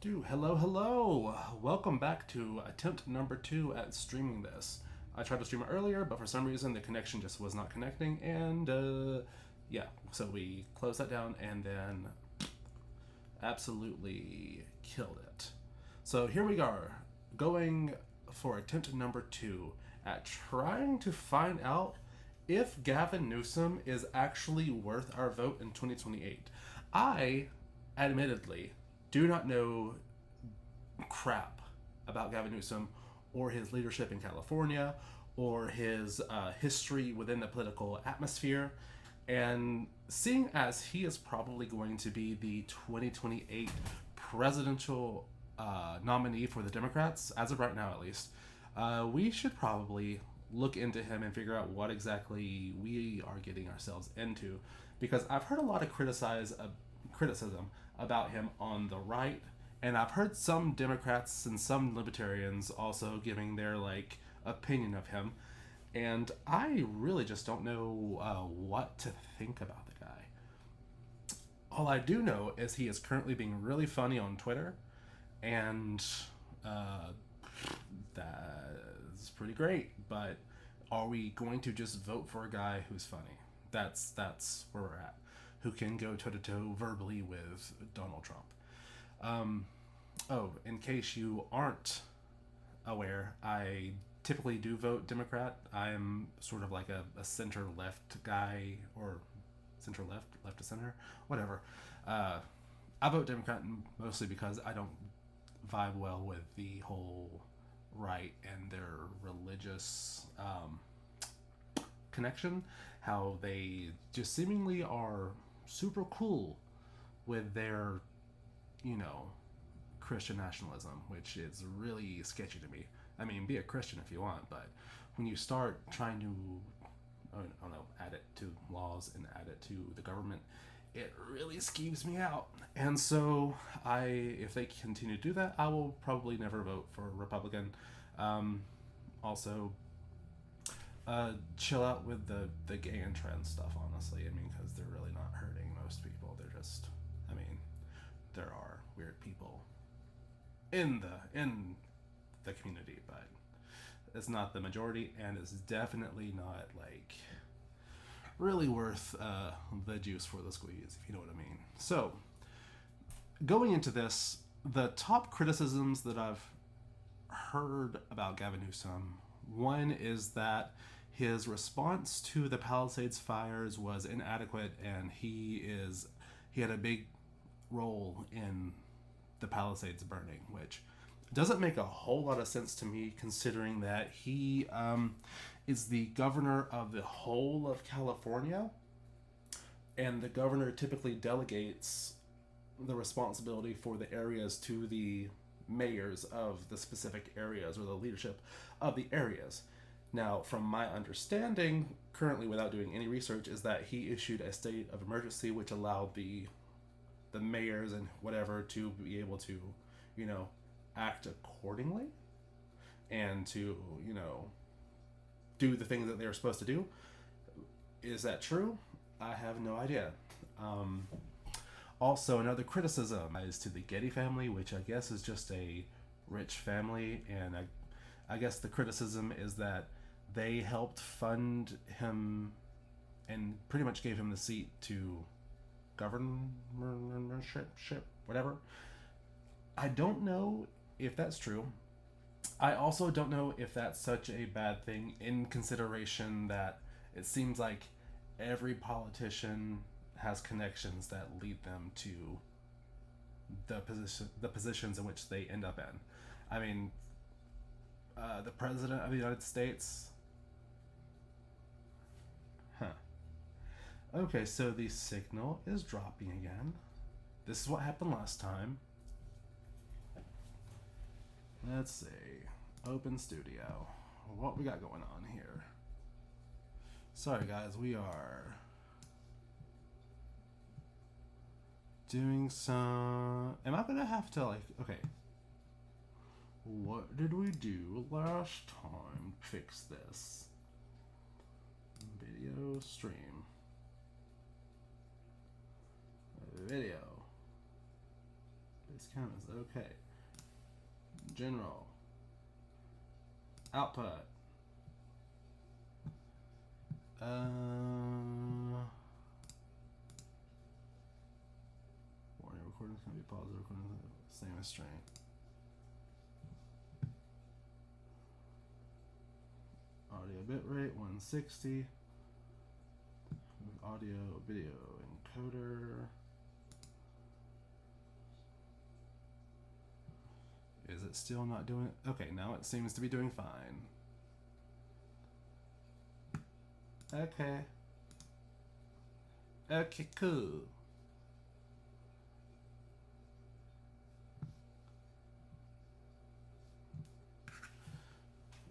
Hello, hello! Welcome back to attempt number 2 at streaming this. I tried to stream it earlier, but for some reason the connection just was not connecting, and yeah, so we closed that down and then absolutely killed it. So here we are, going for attempt number 2 at trying to find out if Gavin Newsom is actually worth our vote in 2028. I, admittedly, do not know crap about Gavin Newsom or his leadership in California or his history within the political atmosphere. And seeing as he is probably going to be the 2028 presidential nominee for the Democrats, as of right now at least, we should probably look into him and figure out what exactly we are getting ourselves into. Because I've heard a lot of criticism about him on the right, and I've heard some Democrats and some libertarians also giving their opinion of him, and I really just don't know what to think about the guy. All I do know is he is currently being really funny on Twitter, and that's pretty great. But are we going to just vote for a guy who's funny? That's where we're at. Who can go toe to toe verbally with Donald Trump. In case you aren't aware, I typically do vote Democrat. I'm sort of like a center left guy, or center left, left to center, whatever. I vote Democrat mostly because I don't vibe well with the whole right and their religious connection. How they just seemingly are super cool with their, Christian nationalism, which is really sketchy to me. I mean, be a Christian if you want, but when you start trying to, I don't know, add it to laws and add it to the government, it really skeeves me out. And so, if they continue to do that, I will probably never vote for a Republican. Also, chill out with the gay and trans stuff, honestly. I mean, because they're really not hurting most people. They're just, there are weird people in the community, but it's not the majority, and it's definitely not really worth the juice for the squeeze, if you know what I mean. So, going into this, the top criticisms that I've heard about Gavin Newsom, one is that his response to the Palisades fires was inadequate, and he had a big role in the Palisades burning, which doesn't make a whole lot of sense to me, considering that he is the governor of the whole of California, and the governor typically delegates the responsibility for the areas to the mayors of the specific areas, or the leadership of the areas. Now, from my understanding, currently without doing any research, is that he issued a state of emergency, which allowed the mayors and whatever to be able to, act accordingly and to, do the things that they were supposed to do. Is that true? I have no idea. Also, another criticism is to the Getty family, which I guess is just a rich family, and I guess the criticism is that they helped fund him and pretty much gave him the seat to governorship, whatever. I don't know if that's true. I also don't know if that's such a bad thing, in consideration that it seems like every politician has connections that lead them to the positions in which they end up in. I mean, the president of the United States. Okay, so the signal is dropping again. This is what happened last time. Let's see. Open studio. What we got going on here? Sorry guys, we are doing some... Am I gonna have to okay. What did we do last time to fix this? Video stream. Video. Place count is okay. General. Output. Warning, recordings can be paused. Recording same as strain. Audio bitrate 160. Audio video encoder. Is it still not doing it? Okay, now it seems to be doing fine. Okay. Okay, cool.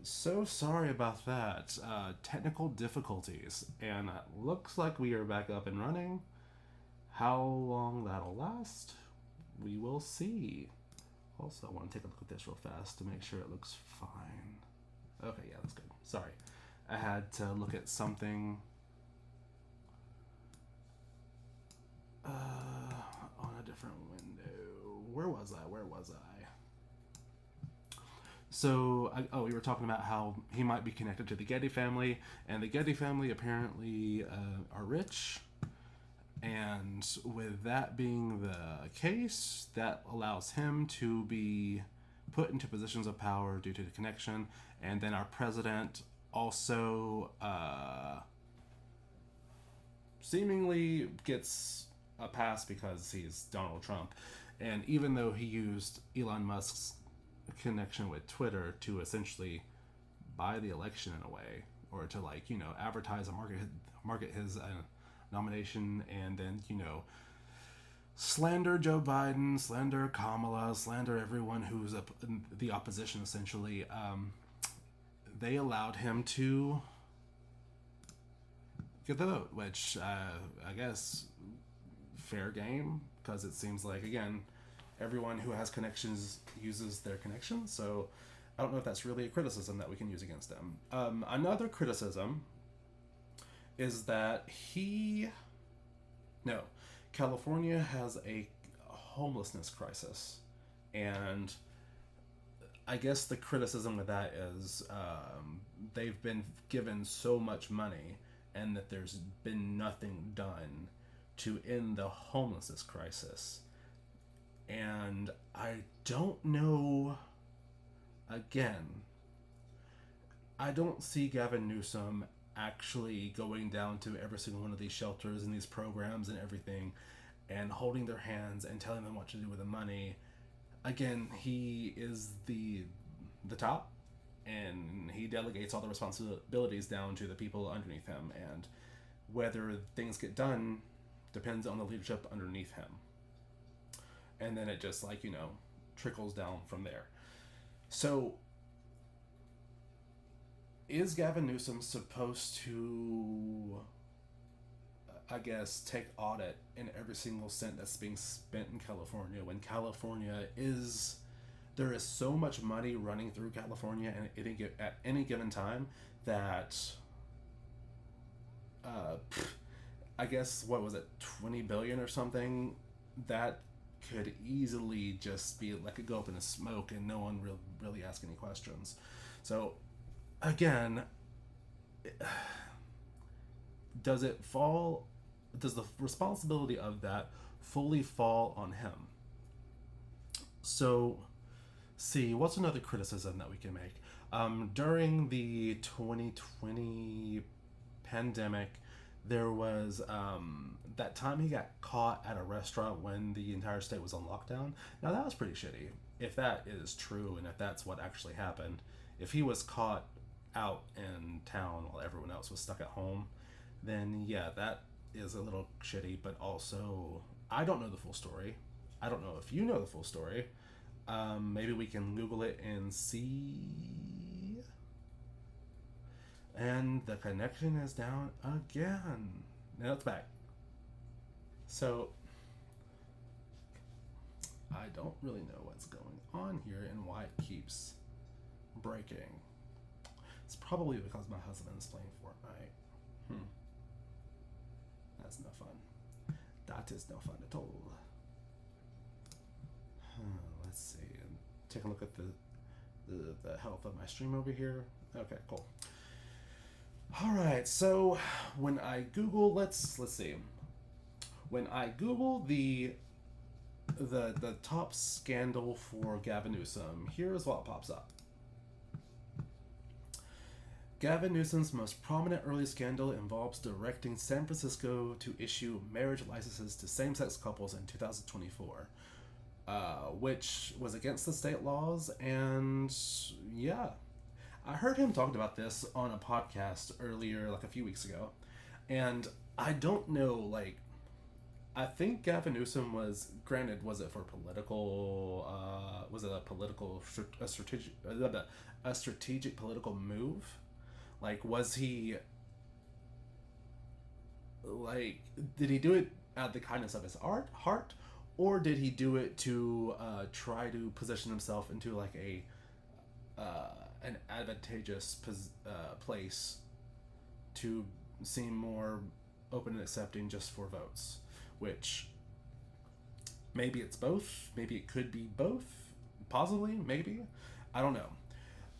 So sorry about that. Technical difficulties. And it looks like we are back up and running. How long that'll last, we will see. Also, I want to take a look at this real fast to make sure it looks fine. Okay, yeah, that's good. Sorry. I had to look at something on a different window. Where was I? So, we were talking about how he might be connected to the Getty family, and the Getty family apparently are rich. And with that being the case, that allows him to be put into positions of power due to the connection. And then our president also seemingly gets a pass because he's Donald Trump. And even though he used Elon Musk's connection with Twitter to essentially buy the election in a way, or to advertise and market his nomination, and then slander Joe Biden, slander Kamala, slander everyone who's the opposition essentially, they allowed him to get the vote, which I guess fair game, because it seems like, again, everyone who has connections uses their connections. So I don't know if that's really a criticism that we can use against them. Another criticism is that California has a homelessness crisis, and I guess the criticism with that is they've been given so much money and that there's been nothing done to end the homelessness crisis. And I don't know, again, I don't see Gavin Newsom actually going down to every single one of these shelters and these programs and everything and holding their hands and telling them what to do with the money. Again, he is the top, and he delegates all the responsibilities down to the people underneath him, and whether things get done depends on the leadership underneath him. And then it just trickles down from there. So is Gavin Newsom supposed to, I guess, take audit in every single cent that's being spent in California, when California there is so much money running through California at any given time that I guess, what was it, 20 billion or something, that could easily just be let it go up in a smoke and no one really ask any questions. So again, does the responsibility of that fully fall on him? So, see, what's another criticism that we can make? During the 2020 pandemic, there was that time he got caught at a restaurant when the entire state was on lockdown. Now, that was pretty shitty, if that is true and if that's what actually happened. If he was caught out in town while everyone else was stuck at home, then yeah, that is a little shitty. But also, I don't know the full story. I don't know if you know the full story. Maybe we can Google it and see. And the connection is down again. Now it's back. So I don't really know what's going on here and why it keeps breaking. It's probably because my husband is playing Fortnite. That's no fun. That is no fun at all. let's see. Take a look at the health of my stream over here. Okay, cool. All right, so when I Google, let's see. When I Google the top scandal for Gavin Newsom, here's what pops up. Gavin Newsom's most prominent early scandal involves directing San Francisco to issue marriage licenses to same-sex couples in 2024, which was against the state laws. And yeah, I heard him talking about this on a podcast earlier, like a few weeks ago, and I don't know, like, I think Gavin Newsom was, granted, was it for political, was it a strategic political move? Like, was he, like, did he do it out of the kindness of his heart, or did he do it to try to position himself into, like, an advantageous place to seem more open and accepting just for votes? Which, maybe it's both, maybe it could be both, possibly, maybe, I don't know.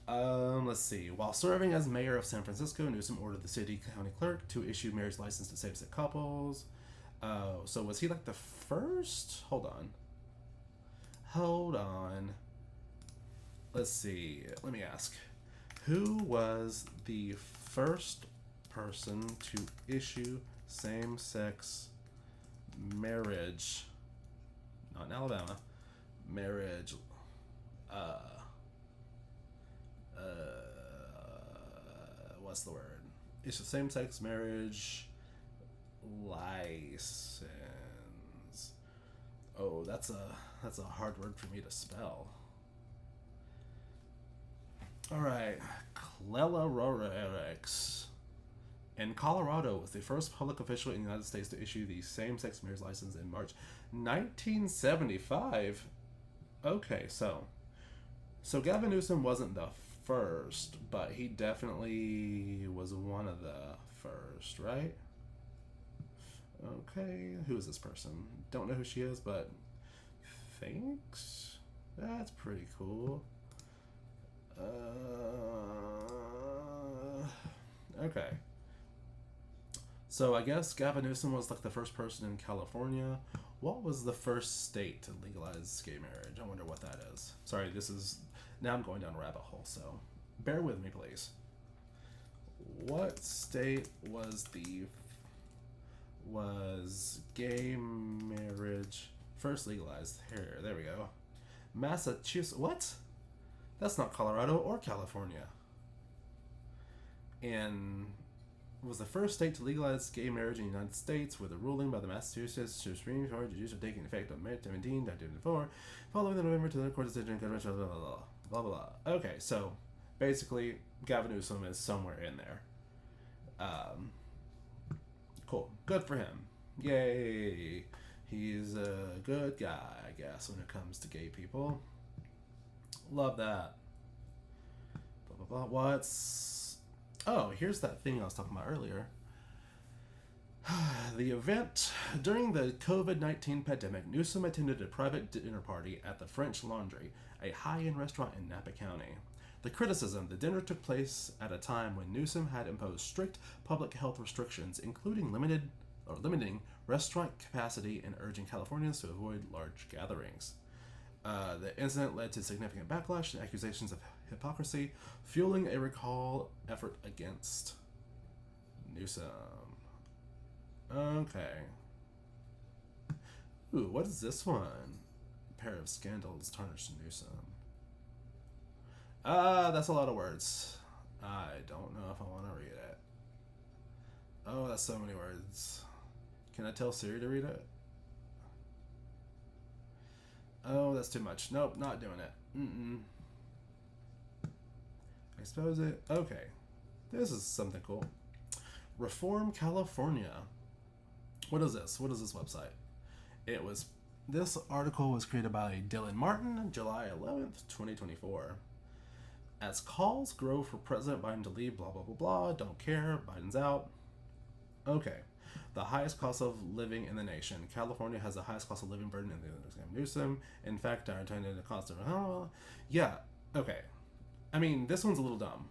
Let's see. While serving as mayor of San Francisco, Newsom ordered the city county clerk to issue marriage license to same-sex couples. So was he like the first? Hold on. Let's see. Let me ask. Who was the first person to issue same-sex marriage? Not in Alabama. Marriage. What's the word? It's the same-sex marriage license. Oh, that's a hard word for me to spell. All right, Clela Rorix in Colorado was the first public official in the United States to issue the same-sex marriage license in March 1975. Okay, so Gavin Newsom wasn't the first, but he definitely was one of the first, right? Okay, who is this person? Don't know who she is, but thanks. That's pretty cool. Okay. So I guess Gavin Newsom was like the first person in California. What was the first state to legalize gay marriage? I wonder what that is. Sorry, now I'm going down a rabbit hole, so bear with me, please. What state was gay marriage first legalized? There we go. Massachusetts. What? That's not Colorado or California. And was the first state to legalize gay marriage in the United States, with a ruling by the Massachusetts Supreme Court taking effect on May 17, 1994, following the November 2 court decision, blah, blah, blah, blah, blah. Okay, so basically, Gavin Newsom is somewhere in there. Cool. Good for him. Yay. He's a good guy, I guess, when it comes to gay people. Love that. Blah, blah, blah. Oh, here's that thing I was talking about earlier. The event. During the COVID-19 pandemic, Newsom attended a private dinner party at the French Laundry, a high-end restaurant in Napa County. The criticism: the dinner took place at a time when Newsom had imposed strict public health restrictions, including limiting restaurant capacity and urging Californians to avoid large gatherings. The incident led to significant backlash and accusations of hypocrisy, fueling a recall effort against Newsom. Okay. Ooh, what is this one? A pair of scandals tarnished Newsom. That's a lot of words. I don't know if I want to read it. Oh, that's so many words. Can I tell Siri to read it? Oh, that's too much. Nope, not doing it. Expose it. Okay. This is something cool. Reform California. What is this? What is this website? This article was created by Dylan Martin on July 11th, 2024. As calls grow for President Biden to leave, blah, blah, blah, blah, don't care, Biden's out. Okay. the highest cost of living in the nation. California has the highest cost of living burden in the Gavin Newsom. In fact, our attendant the cost of yeah, okay. I mean, this one's a little dumb,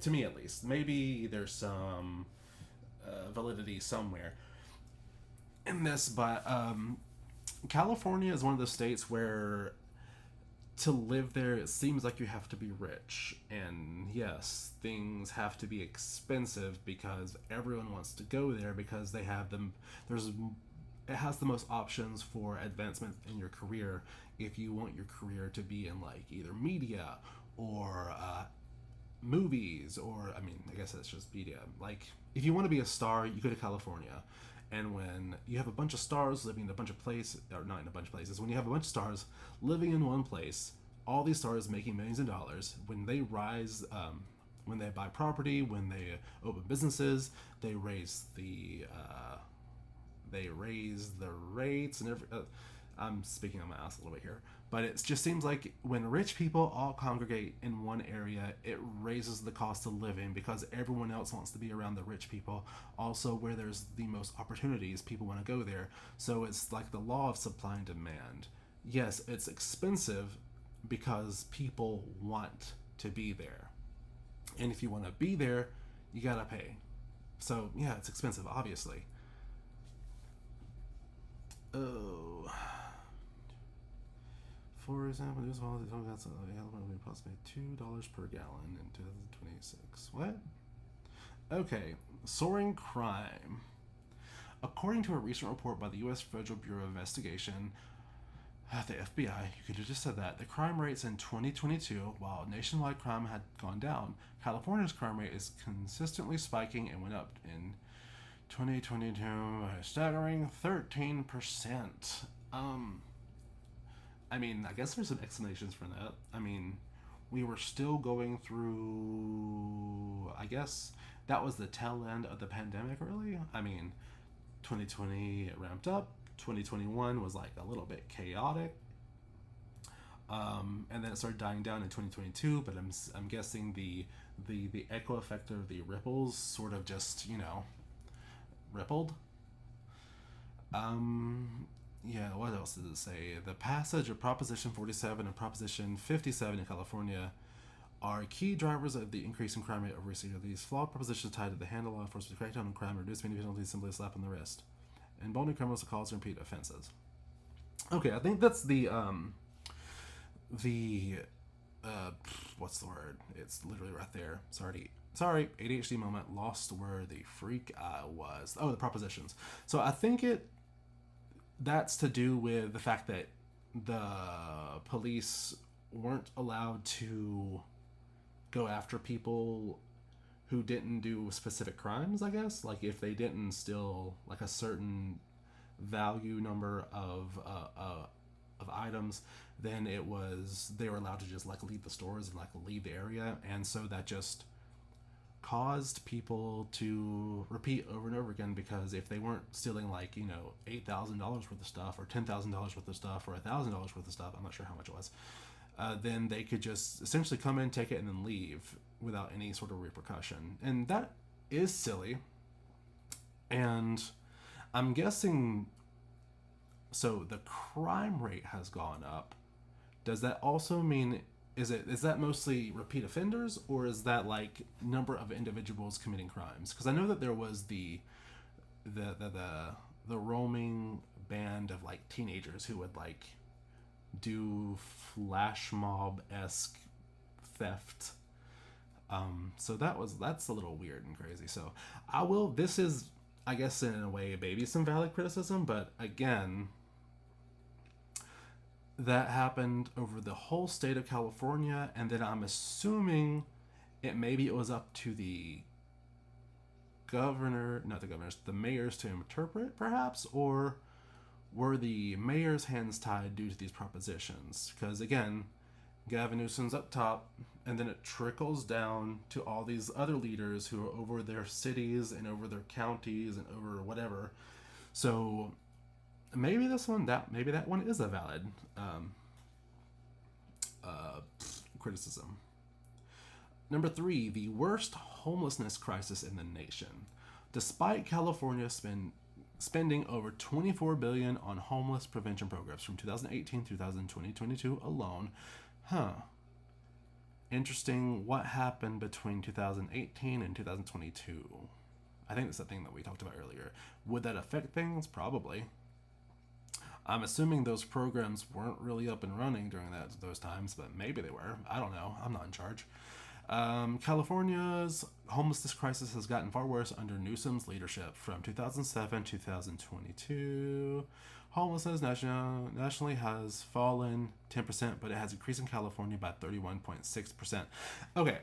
to me at least. Maybe there's some validity somewhere in this, but California is one of those states where to live there, it seems like you have to be rich. And yes, things have to be expensive because everyone wants to go there because they have them. It has the most options for advancement in your career if you want your career to be in like either media or movies, or I mean, I guess that's just media. Like, if you want to be a star, you go to California. And when you have a bunch of stars living in a bunch of places, or not in a bunch of places, when you have a bunch of stars living in one place, all these stars making millions of dollars, when they rise, when they buy property, when they open businesses, they raise the rates and I'm speaking on my ass a little bit here, but it just seems like when rich people all congregate in one area, it raises the cost of living because everyone else wants to be around the rich people. Also, where there's the most opportunities, people want to go there. So it's like the law of supply and demand. Yes, it's expensive because people want to be there. And if you want to be there, you gotta pay. So yeah, it's expensive, obviously. Oh. For example, news policy that's possibly $2 per gallon in 2026. What? Okay, soaring crime. According to a recent report by the U.S. Federal Bureau of Investigation, the FBI, you could have just said that, the crime rates in 2022, while nationwide crime had gone down, California's crime rate is consistently spiking and went up in 2022 by a staggering 13%. I mean, I guess there's some explanations for that. I mean, we were still going through, I guess that was the tail end of the pandemic, really. I mean, 2020 it ramped up. 2021 was like a little bit chaotic. And then it started dying down in 2022, but I'm guessing the echo effect of the ripples sort of just, rippled. Yeah, what else does it say? The passage of Proposition 47 and Proposition 57 in California are key drivers of the increase in crime rate over recent years. These flawed propositions tied to the hand of law enforcement crackdown on crime, reduce many penalties, simply a slap on the wrist, and emboldening criminals to cause and repeat offenses. Okay, I think that's the what's the word? It's literally right there. Sorry, ADHD moment. Lost where the freak I was. Oh, the propositions. So I think that's to do with the fact that the police weren't allowed to go after people who didn't do specific crimes, I guess. Like, if they didn't steal like a certain value number of items, then they were allowed to just like leave the stores and like leave the area. And so that just caused people to repeat over and over again, because if they weren't stealing like, $8,000 worth of stuff or $10,000 worth of stuff or $1,000 worth of stuff, I'm not sure how much it was, then they could just essentially come in, take it, and then leave without any sort of repercussion. And that is silly. And I'm guessing, so the crime rate has gone up. Does that also mean, is that mostly repeat offenders, or is that like number of individuals committing crimes? Because I know that there was the roaming band of like teenagers who would like do flash mob-esque theft. So that's a little weird and crazy. So this is, I guess, in a way, maybe some valid criticism, but again, that happened over the whole state of California, and then I'm assuming it was up to the the mayors to interpret, perhaps, or were the mayor's hands tied due to these propositions? Because again, Gavin Newsom's up top, and then it trickles down to all these other leaders who are over their cities and over their counties and over whatever. So maybe that one is a valid criticism. Number 3, the worst homelessness crisis in the nation. Despite California spending over $24 billion on homeless prevention programs from 2018 through 2022 alone. Interesting. What happened between 2018 and 2022? I think that's the thing that we talked about earlier. Would that affect things? Probably. I'm assuming those programs weren't really up and running during those times, but maybe they were. I don't know. I'm not in charge. California's homelessness crisis has gotten far worse under Newsom's leadership. From 2007 to 2022, homelessness nationally has fallen 10%, but it has increased in California by 31.6%. Okay.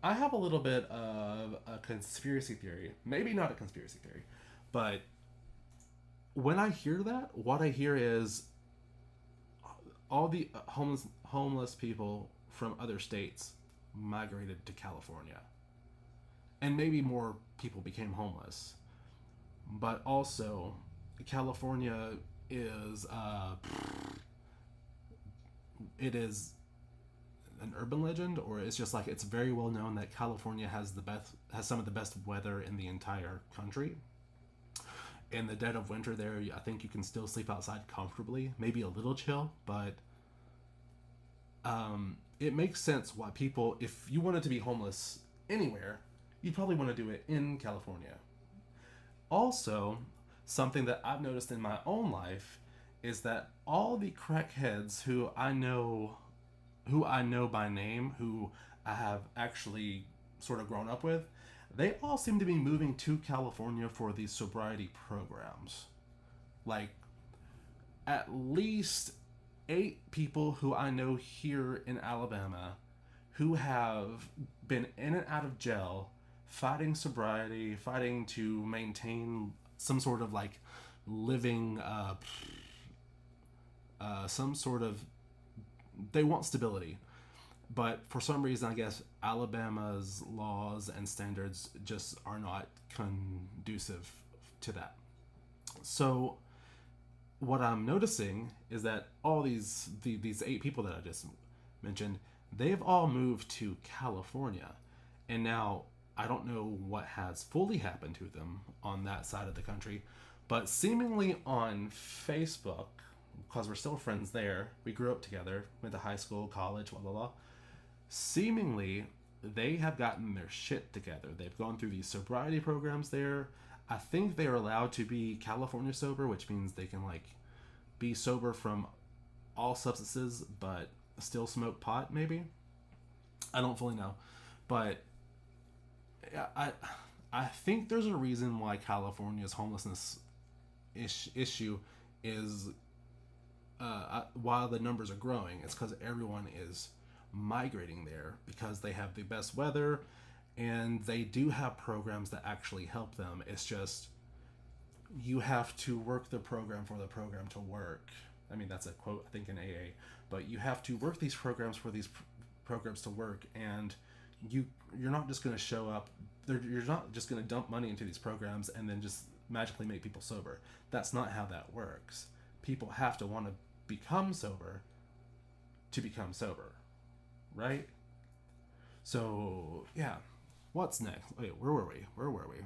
I have a little bit of a conspiracy theory. Maybe not a conspiracy theory, but when I hear that, what I hear is all the homeless people from other states migrated to California. And maybe more people became homeless. But also, California is it is an urban legend, or it's just like it's very well known that California has some of the best weather in the entire country. In the dead of winter there, I think you can still sleep outside comfortably, maybe a little chill, but it makes sense why people, if you wanted to be homeless anywhere, you'd probably want to do it in California. Also, something that I've noticed in my own life is that all the crackheads who I know by name, who I have actually sort of grown up with, they all seem to be moving to California for these sobriety programs. Like, at least 8 people who I know here in Alabama who have been in and out of jail, fighting sobriety, fighting to maintain some sort of like living, some sort of, they want stability. But for some reason, I guess Alabama's laws and standards just are not conducive to that. So what I'm noticing is that all these 8 people that I just mentioned, they've all moved to California. And now I don't know what has fully happened to them on that side of the country, but seemingly on Facebook, because we're still friends there, we grew up together, went to high school, college, blah, blah, blah. Seemingly, they have gotten their shit together. They've gone through these sobriety programs there. I think they are allowed to be California sober, which means they can like be sober from all substances, but still smoke pot, maybe. I don't fully know, but I think there's a reason why California's homelessness issue is while the numbers are growing. It's because everyone is migrating there because they have the best weather and they do have programs that actually help them. It's just you have to work the program for the program to work. I mean, that's a quote I think in AA, but you have to work these programs for these programs to work, and you're not just going to show up, you're not just going to dump money into these programs and then just magically make people sober. That's not how that works. People have to want to become sober to become sober. Right? So, yeah. What's next? Wait, where were we?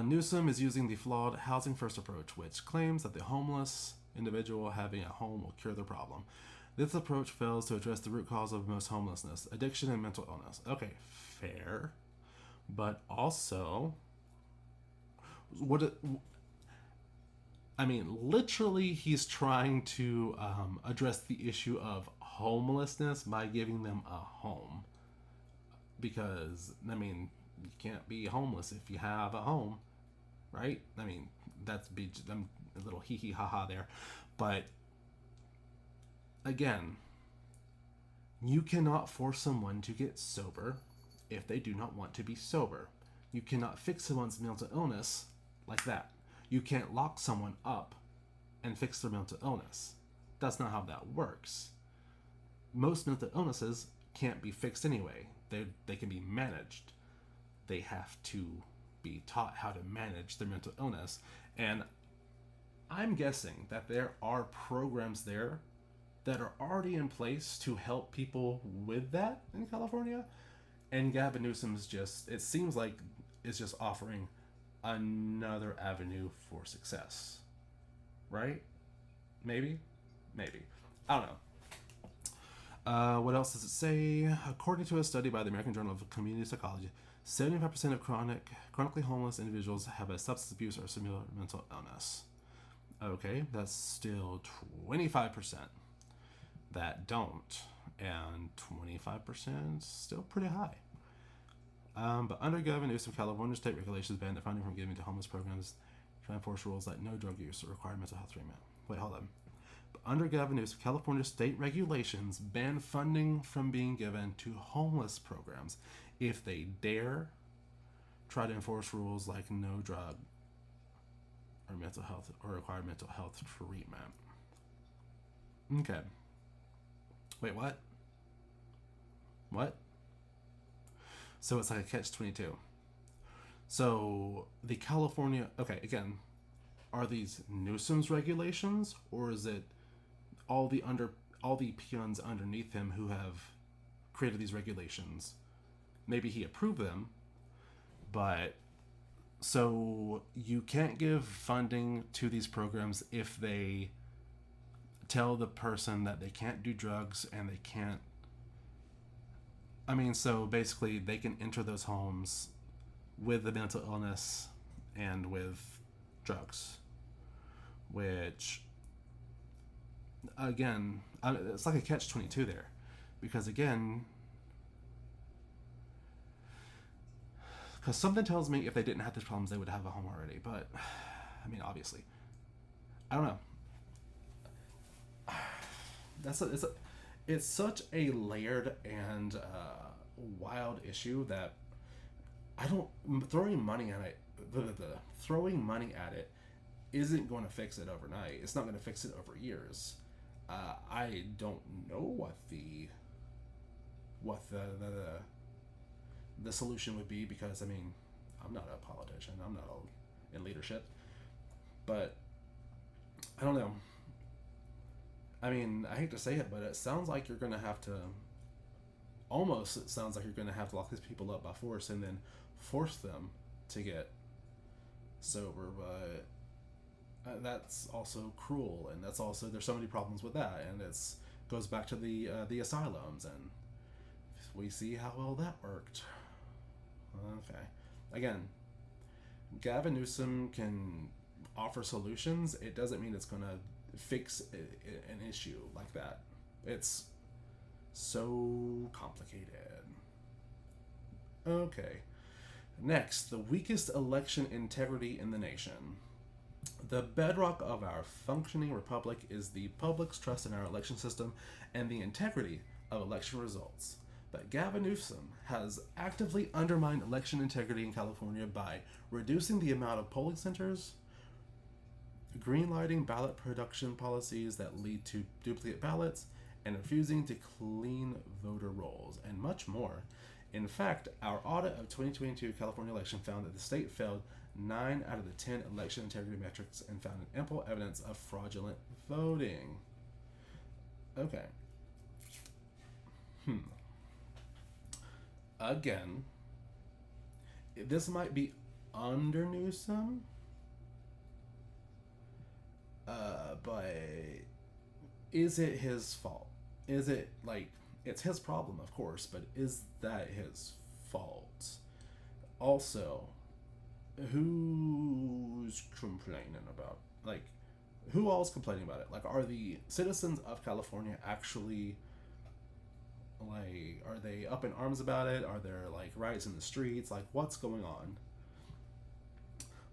Newsom is using the flawed housing first approach, which claims that the homeless individual having a home will cure their problem. This approach fails to address the root cause of most homelessness, addiction and mental illness. Okay, fair. But also, literally he's trying to address the issue of homelessness by giving them a home, because you can't be homeless if you have a home, right? That's I'm a little hee hee ha ha there, but again, you cannot force someone to get sober if they do not want to be sober. You cannot fix someone's mental illness like that. You can't lock someone up and fix their mental illness. That's not how that works. Most mental illnesses can't be fixed anyway. They can be managed. They have to be taught how to manage their mental illness. And I'm guessing that there are programs there that are already in place to help people with that in California. And Gavin Newsom's it seems like is just offering another avenue for success, right? Maybe. I don't know. What else does it say? According to a study by the American Journal of Community Psychology, 75% of chronically homeless individuals have a substance abuse or similar mental illness. Okay, that's still 25% that don't, and 25% still pretty high. But under Gavin Newsom, California state regulations ban the funding from giving to homeless programs to enforce rules like no drug use or require mental health treatment. Wait, hold on. Under Gavin Newsom, California state regulations ban funding from being given to homeless programs if they dare try to enforce rules like no drug or mental health or require mental health treatment. Okay. Wait, what? What? So it's like a catch-22. So the California, okay, again, are these Newsom's regulations, or is it all the peons underneath him who have created these regulations? Maybe he approved them, but so you can't give funding to these programs if they tell the person that they can't do drugs and they can't. I mean, so basically they can enter those homes with the mental illness and with drugs, which again, it's like a catch-22 there, because again, because something tells me if they didn't have these problems, they would have a home already. But I mean, obviously, I don't know. It's such a layered and wild issue that throwing money at it isn't going to fix it overnight. It's not going to fix it over years. I don't know what the solution would be, because I mean, I'm not a politician. I'm not in leadership, but I don't know. I mean, I hate to say it, but it sounds like you're going to have to. Almost, it sounds like you're going to have to lock these people up by force and then force them to get sober. But that's also cruel, and that's also, there's so many problems with that, and it's goes back to the asylums, and we see how well that worked. Okay, again, Gavin Newsom can offer solutions. It doesn't mean it's going to fix an issue like that. It's so complicated. Okay, next, the weakest election integrity in the nation. The bedrock of our functioning republic is the public's trust in our election system and the integrity of election results. But Gavin Newsom has actively undermined election integrity in California by reducing the amount of polling centers, greenlighting ballot production policies that lead to duplicate ballots, and refusing to clean voter rolls, and much more. In fact, our audit of 2022 California election found that the state failed 9 out of the 10 election integrity metrics and found ample evidence of fraudulent voting. Okay. Again, this might be under Newsom, but is it his fault? Is it, like, it's his problem, of course, but is that his fault? Also, who's complaining about, like, who all's complaining about it? Like, are the citizens of California actually, like, are they up in arms about it? Are there, like, riots in the streets? Like, what's going on?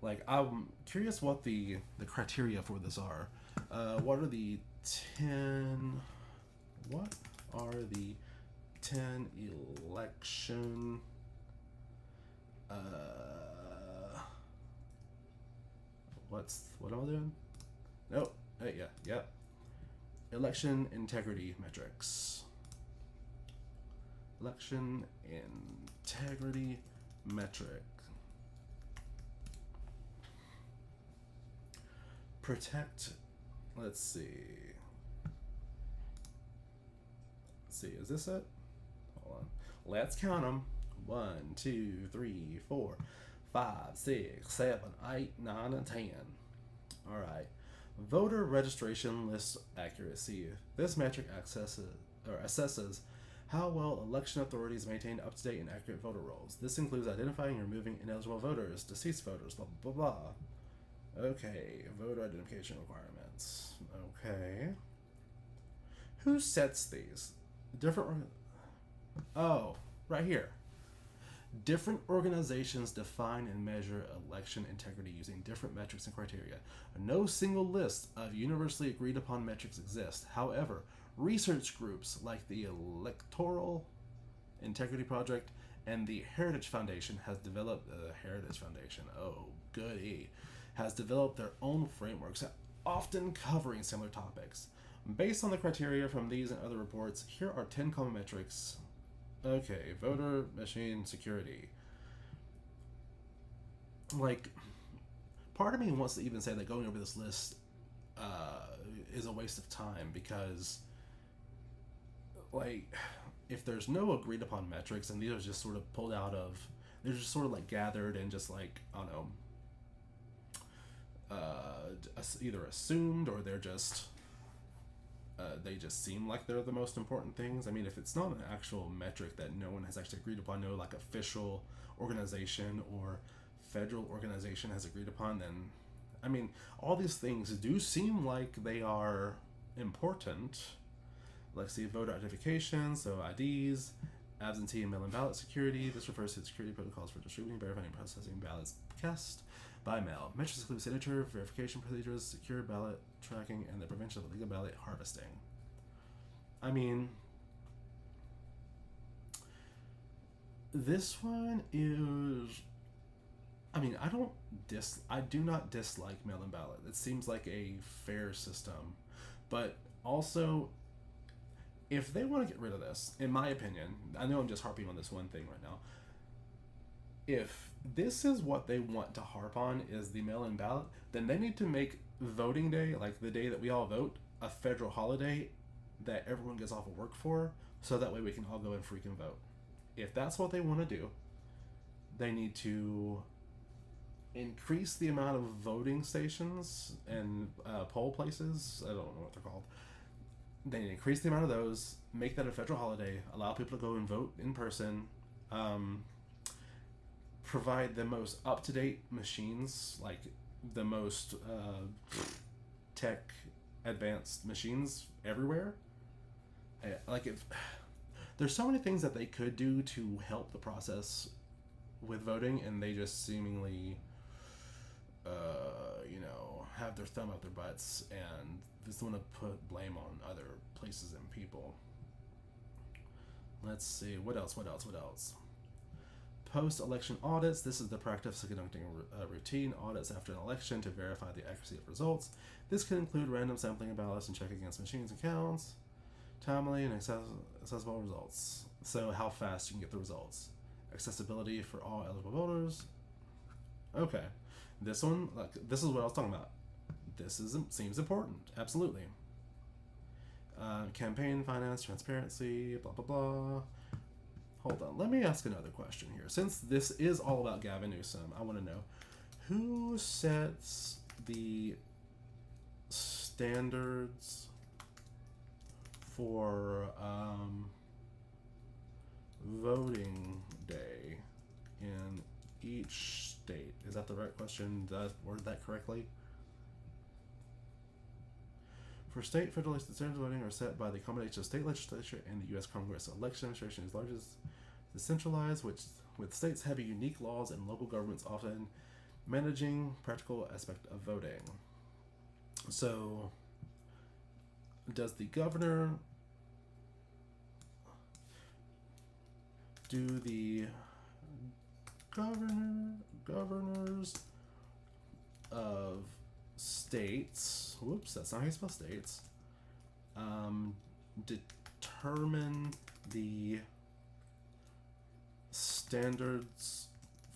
Like, I'm curious what the criteria for this are. What are the 10 election what am I doing? No. Hey, yeah. Election integrity metrics. Election integrity metric. Protect. Let's see, is this it? Hold on. Let's count them. 1, 2, 3, 4, 5, 6, 7, 8, 9, and 10. Alright. Voter registration list accuracy. This metric assesses how well election authorities maintain up-to-date and accurate voter rolls. This includes identifying and removing ineligible voters, deceased voters, blah blah blah blah. Okay, voter identification requirements. Okay. Who sets these? Oh, right here. Different organizations define and measure election integrity using different metrics and criteria. No single list of universally agreed upon metrics exists. However, research groups like the Electoral Integrity Project and the Heritage Foundation has developed has developed their own frameworks, often covering similar topics. Based on the criteria from these and other reports, here are 10 common metrics. Okay, voter machine security. Like, part of me wants to even say that going over this list is a waste of time because, like, if there's no agreed upon metrics and these are just sort of pulled out of, they're just sort of like gathered and just like, I don't know, either assumed or they're just they just seem like they're the most important things. I mean, if it's not an actual metric that no one has actually agreed upon, no like official organization or federal organization has agreed upon, then I mean, all these things do seem like they are important. Let's see, voter identification, so IDs, absentee and mail-in ballot security. This refers to the security protocols for distributing, verifying, and processing ballots cast by mail. Metrics include signature, verification procedures, secure ballot tracking, and the prevention of illegal ballot harvesting. I mean, this one is, I mean, I do not dislike mail-in ballot. It seems like a fair system, but also, if they want to get rid of this, in my opinion, I know I'm just harping on this one thing right now. If this is what they want to harp on is the mail-in ballot, then they need to make voting day, like the day that we all vote, a federal holiday that everyone gets off of work for, so that way we can all go and freaking vote. If that's what they want to do, they need to increase the amount of voting stations and poll places. I don't know what they're called. They need to increase the amount of those, make that a federal holiday, allow people to go and vote in person, provide the most up-to-date machines, like the most tech advanced machines everywhere. Like, if there's so many things that they could do to help the process with voting, and they just seemingly have their thumb up their butts and just want to put blame on other places and people. Let's see, what else? Post-election audits. This is the practice of conducting routine audits after an election to verify the accuracy of results. This can include random sampling of ballots and checking against machines and counts, timely and accessible results. So how fast you can get the results. Accessibility for all eligible voters. Okay. This one, this is what I was talking about. Seems important. Absolutely. Campaign finance, transparency, blah, blah, blah. Hold on. Let me ask another question here. Since this is all about Gavin Newsom, I want to know who sets the standards for voting day in each state. Is that the right question? Did I word that correctly? For state, federal standards of voting are set by the combination of state legislature and the U.S. Congress. Election administration is largest decentralized, with states having unique laws and local governments often managing practical aspect of voting. So, does the governor do the governors of states, whoops, that's not how you spell states, determine the standards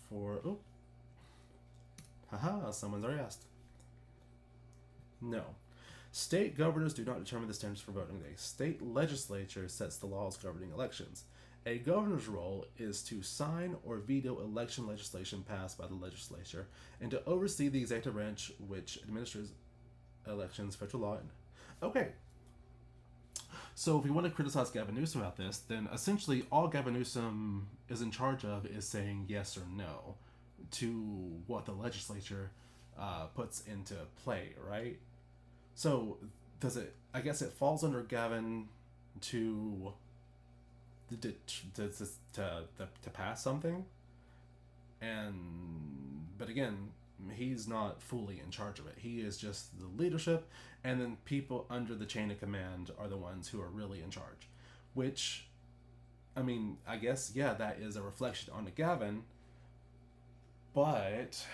for, someone's already asked. No. State governors do not determine the standards for voting day. State legislature sets the laws governing elections. A governor's role is to sign or veto election legislation passed by the legislature and to oversee the executive branch, which administers elections, federal law. Okay, so if we want to criticize Gavin Newsom about this, then essentially all Gavin Newsom is in charge of is saying yes or no to what the legislature puts into play, right? So does it? I guess it falls under Gavin to to pass something, and but again, he's not fully in charge of it. He is just the leadership, and then people under the chain of command are the ones who are really in charge. Which, I mean, I guess yeah, that is a reflection on Gavin, but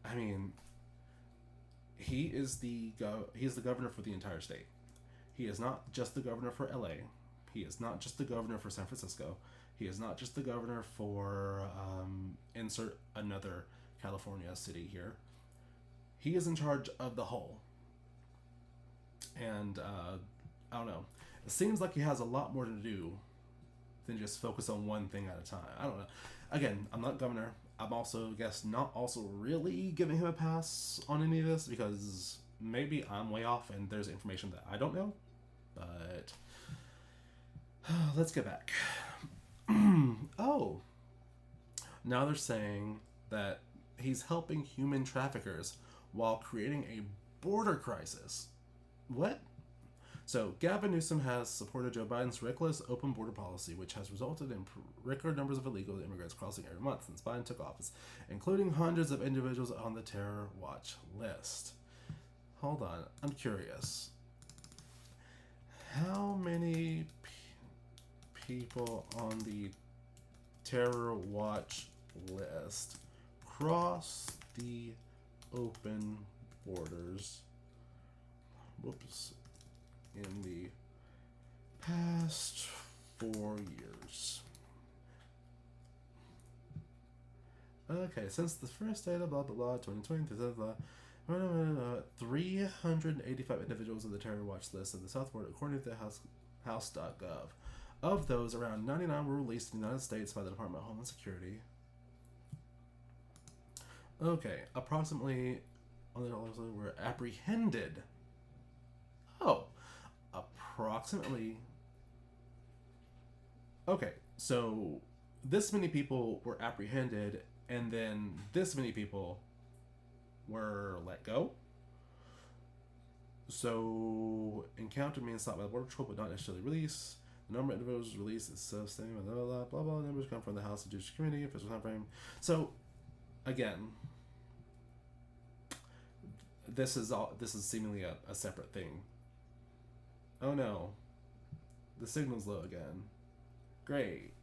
I mean, he's the governor for the entire state. He is not just the governor for LA. He is not just the governor for San Francisco. He is not just the governor for insert another California city here. He is in charge of the whole. And I don't know. It seems like he has a lot more to do than just focus on one thing at a time. I don't know. Again, I'm not governor. I'm also, I guess, not also really giving him a pass on any of this because maybe I'm way off and there's information that I don't know. But let's get back. Oh, now they're saying that he's helping human traffickers while creating a border crisis. What? So Gavin Newsom has supported Joe Biden's reckless open border policy, which has resulted in record numbers of illegal immigrants crossing every month since Biden took office, including hundreds of individuals on the terror watch list. Hold on, I'm curious. How many people on the terror watch list cross the open borders? Whoops. In the past 4 years. Okay, since the first data, blah blah blah, 2020, blah, blah, blah, 385 individuals on the terror watch list of the South Border, according to the House.gov. Of those, around 99 were released in the United States by the Department of Homeland Security. Okay, approximately were apprehended. Oh. Approximately. Okay, so this many people were apprehended, and then this many people were let go. So, encounter means stopped by the Border Patrol, but not necessarily released. The number of individuals released is sustained, blah, blah, blah, blah, blah. Numbers come from the House Judiciary Committee, official time frame. So, again, this is seemingly a separate thing. Oh no, the signal's low again. Great.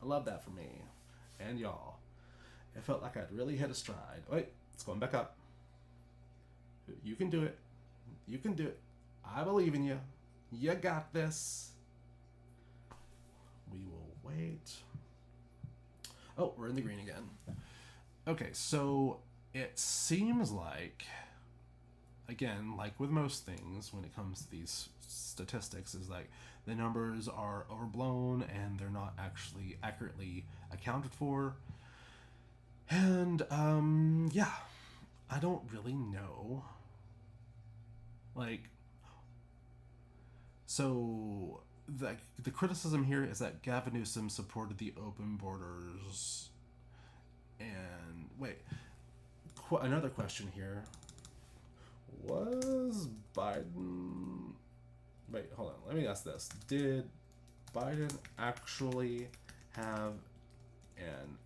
I love that for me and y'all. It felt like I'd really hit a stride. Wait, it's going back up. You can do it. You can do it. I believe in you. You got this. We will wait. Oh, we're in the green again. Okay, so it seems like, again, like with most things when it comes to these statistics, is like the numbers are overblown and they're not actually accurately accounted for. And yeah, I don't really know. Like, so the criticism here is that Gavin Newsom supported the open borders. And wait, another question here. Was Biden... Wait, hold on. Let me ask this. Did Biden actually have an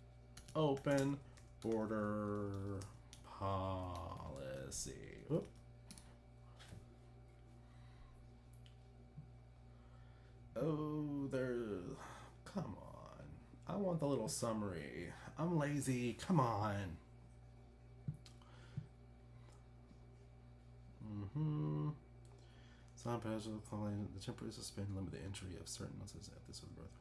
open border policy? Whoop. Oh, come on. I want the little summary. I'm lazy. Come on. Some presidential calling the temporary suspend limit the entry of certain nonsense if this was birth.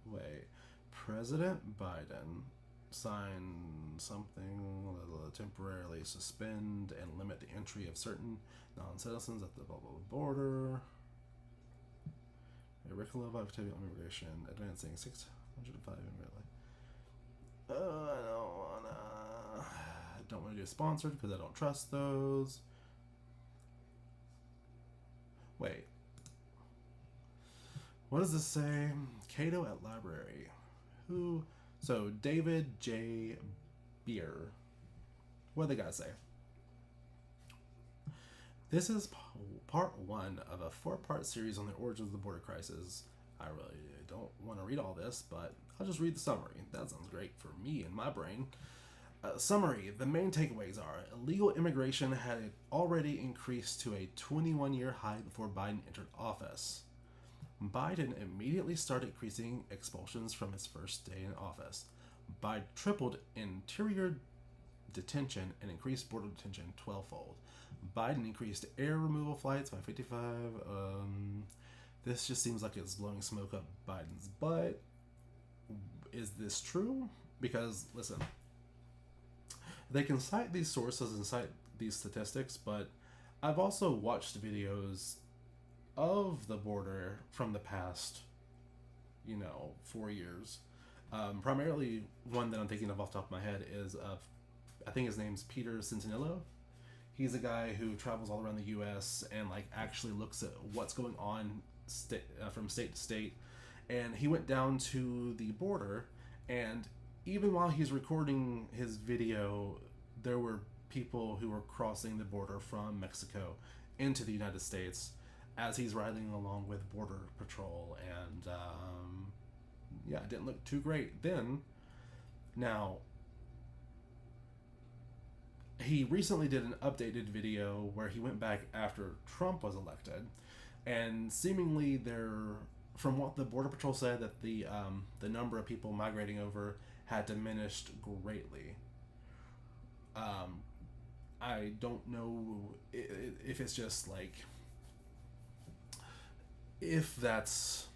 Wait, President Biden signed something that will temporarily suspend and limit the entry of certain non-citizens at the blah blah border. A record level activity on immigration advancing 605 immigrant. I don't want to do sponsored because I don't trust those. Wait. What does this say? Cato at library. Who? So David J. Beer. What do they gotta say? This is part 1 of a 4-part series on the origins of the border crisis. I really don't want to read all this, but I'll just read the summary. That sounds great for me and my brain. Summary. The main takeaways are illegal immigration had already increased to a 21-year high before Biden entered office. Biden immediately started increasing expulsions from his first day in office. Biden tripled interior detention and increased border detention 12-fold. Biden increased air removal flights by 55. This just seems like it's blowing smoke up Biden's butt. Is this true? Because, listen, they can cite these sources and cite these statistics, but I've also watched videos of the border from the past, 4 years. Primarily, one that I'm thinking of off the top of my head is I think his name's Peter Centinello. He's a guy who travels all around the U.S. and actually looks at what's going on from state to state. And he went down to the border, and even while he's recording his video, there were people who were crossing the border from Mexico into the United States as he's riding along with Border Patrol. And it didn't look too great then. Now, he recently did an updated video where he went back after Trump was elected, and seemingly from what the Border Patrol said, that the number of people migrating over had diminished greatly. I don't know if it's just if that's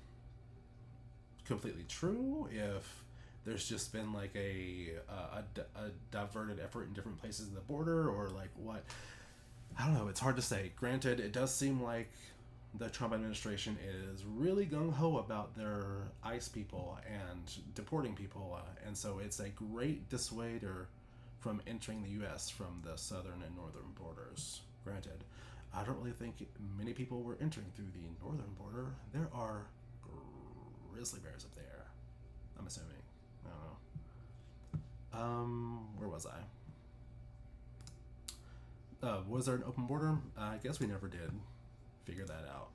completely true, if there's just been a diverted effort in different places of the border, or what. I don't know, it's hard to say. Granted, it does seem like the Trump administration is really gung-ho about their ICE people and deporting people, and so it's a great dissuader from entering the U.S. from the southern and northern borders. Granted, I don't really think many people were entering through the northern border. There are grizzly bears up there, I'm assuming. I don't know. Where was I? Was there an open border? I guess we never did figure that out.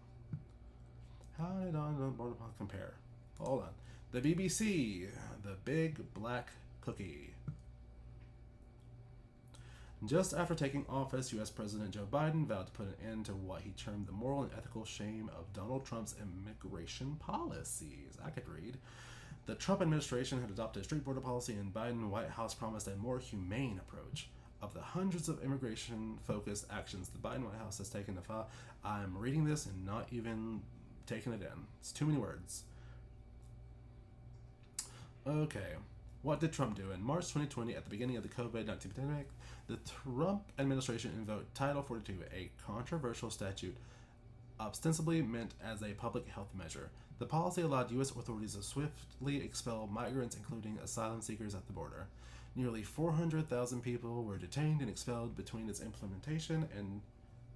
How did on border compare? Hold on. The BBC, the big black cookie. Just after taking office, U.S. President Joe Biden vowed to put an end to what he termed the moral and ethical shame of Donald Trump's immigration policies. I could read. The Trump administration had adopted a strict border policy, and Biden White House promised a more humane approach. Of the hundreds of immigration-focused actions the Biden White House has taken to file, I'm reading this and not even taking it in. It's too many words. Okay. What did Trump do? In March 2020, at the beginning of the COVID-19 pandemic, the Trump administration invoked Title 42, a controversial statute ostensibly meant as a public health measure. The policy allowed U.S. authorities to swiftly expel migrants, including asylum seekers, at the border. Nearly 400,000 people were detained and expelled between its implementation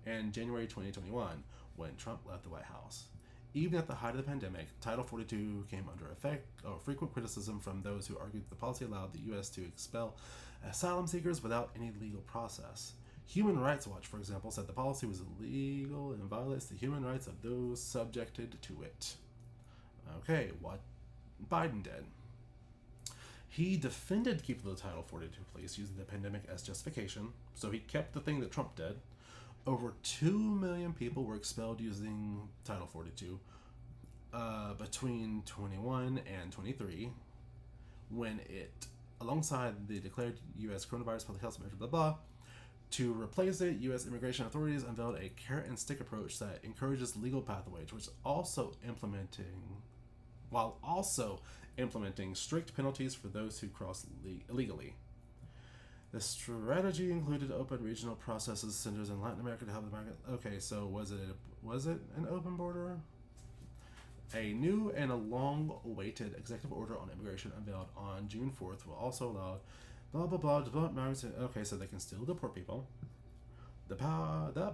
and January 2021, when Trump left the White House. Even at the height of the pandemic, Title 42 came under frequent criticism from those who argued that the policy allowed the U.S. to expel asylum seekers without any legal process. Human Rights Watch, for example, said the policy was illegal and violates the human rights of those subjected to it. Okay, what Biden did. He defended keeping the Title 42 police using the pandemic as justification, so he kept the thing that Trump did. Over 2 million people were expelled using Title 42 between 21 and 23, when it, alongside the declared U.S. coronavirus public health measure, blah blah. To replace it, U.S. immigration authorities unveiled a carrot and stick approach that encourages legal pathways, while also implementing strict penalties for those who cross illegally. The strategy included open regional processes centers in Latin America to help the market. Okay, so was it an open border? A new and a long-awaited executive order on immigration unveiled on June 4th will also allow blah blah blah development. Okay, so they can still deport people. That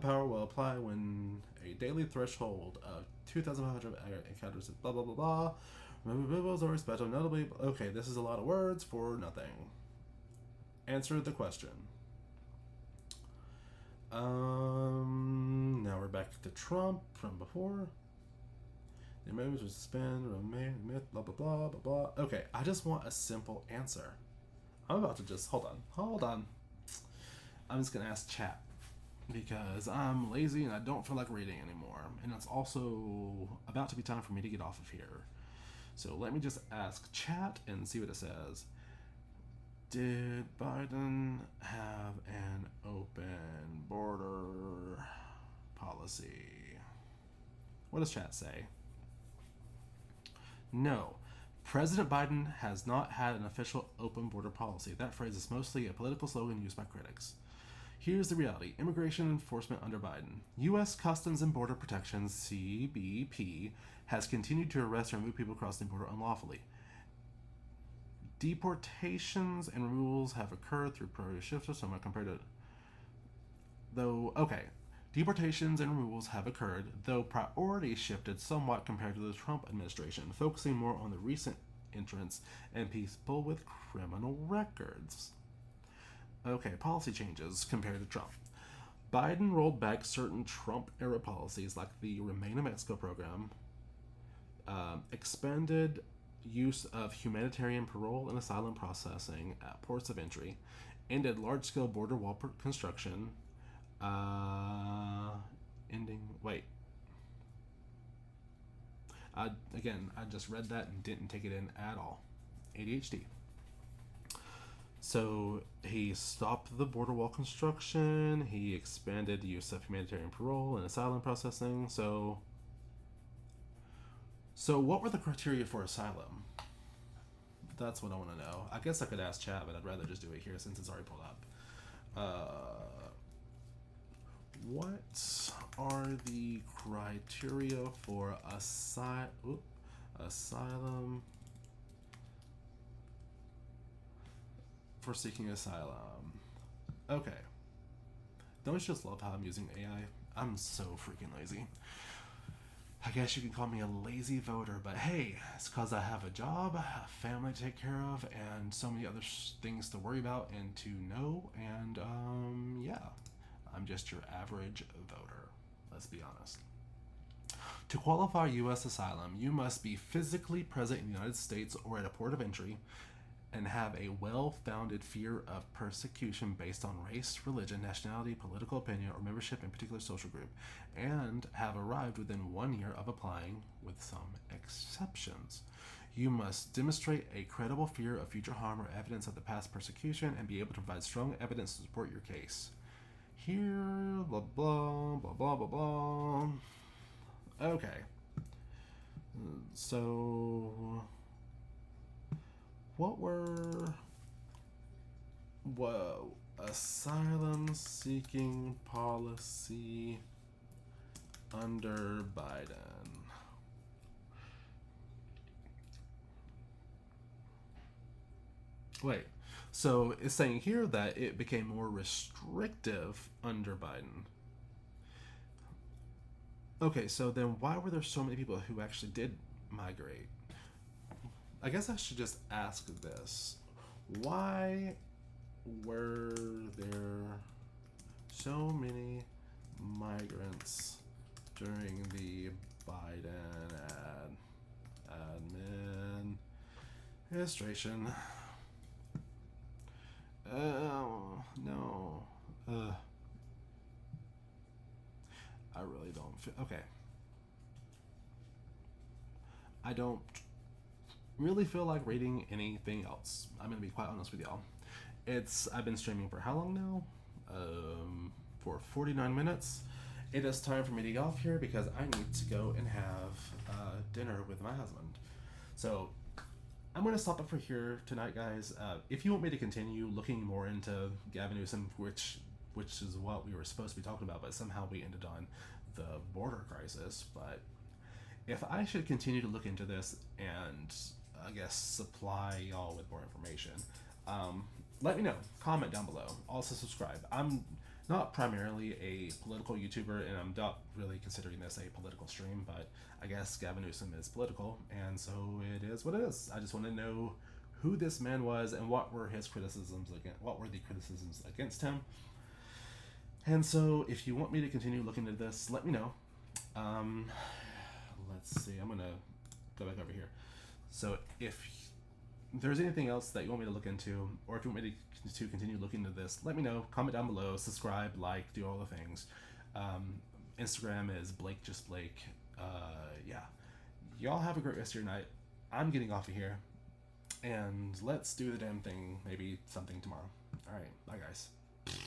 power will apply when a daily threshold of 2,500 encounters blah blah blah blah. Removals or special notably. Okay, this is a lot of words for nothing. Answer the question. Now we're back to Trump from before. The amendments will suspend, myth, blah blah blah blah blah. Okay, I just want a simple answer. I'm about to just hold on. I'm just gonna ask chat because I'm lazy and I don't feel like reading anymore, and it's also about to be time for me to get off of here. So let me just ask chat and see what it says. Did Biden have an open border policy? What does chat say? No. President Biden has not had an official open border policy. That phrase is mostly a political slogan used by critics. Here's the reality. Immigration enforcement under Biden. U.S. Customs and Border Protection, CBP, has continued to arrest and remove people crossing the border unlawfully. Deportations and removals have occurred through priority shifts or somewhat compared to... Deportations and removals have occurred, though priorities shifted somewhat compared to the Trump administration, focusing more on the recent entrants and people with criminal records. Okay, policy changes compared to Trump. Biden rolled back certain Trump-era policies like the Remain in Mexico program, expanded use of humanitarian parole and asylum processing at ports of entry, ended large-scale border wall construction, I just read that and didn't take it in at all. ADHD. So he stopped the border wall construction, he expanded the use of humanitarian parole and asylum processing. So what were the criteria for asylum? That's what I want to know. I guess I could ask chat, but I'd rather just do it here since it's already pulled up. What are the criteria for asylum for seeking asylum? Okay. Don't you just love how I'm using AI? I'm so freaking lazy. I guess you can call me a lazy voter, but hey, it's because I have a job, a family to take care of, and so many other things to worry about and to know, and yeah. I'm just your average voter. Let's be honest. To qualify U.S. asylum, you must be physically present in the United States or at a port of entry and have a well-founded fear of persecution based on race, religion, nationality, political opinion, or membership in a particular social group, and have arrived within 1 year of applying, with some exceptions. You must demonstrate a credible fear of future harm or evidence of the past persecution and be able to provide strong evidence to support your case. Here, blah, blah, blah, blah, blah, blah. Okay. So, asylum seeking policy under Biden. Wait. So it's saying here that it became more restrictive under Biden. Okay, so then why were there so many people who actually did migrate? I guess I should just ask this. Why were there so many migrants during the Biden administration? Oh, no. I really don't feel... Okay. I don't really feel like reading anything else. I'm going to be quite honest with y'all. I've been streaming for how long now? For 49 minutes. It is time for me to get off here because I need to go and have dinner with my husband. So I'm going to stop it for here tonight, guys. If you want me to continue looking more into Gavin Newsom, which is what we were supposed to be talking about, but somehow we ended on the border crisis. But if I should continue to look into this and I guess supply y'all with more information, um, let me know. Comment down below. Also subscribe. I'm not primarily a political YouTuber, and I'm not really considering this a political stream, but I guess Gavin Newsom is political, and so it is what it is. I just want to know who this man was and what were his criticisms against, what were the criticisms against him. And so if you want me to continue looking into this, let me know. Let's see, I'm gonna go back over here. So if there's anything else that you want me to look into, or if you want me to continue looking into this, let me know. Comment down below, subscribe, like, do all the things. Instagram is Blake Just Blake. Yeah. Y'all have a great rest of your night. I'm getting off of here. And let's do the damn thing, maybe something tomorrow. Alright, bye guys.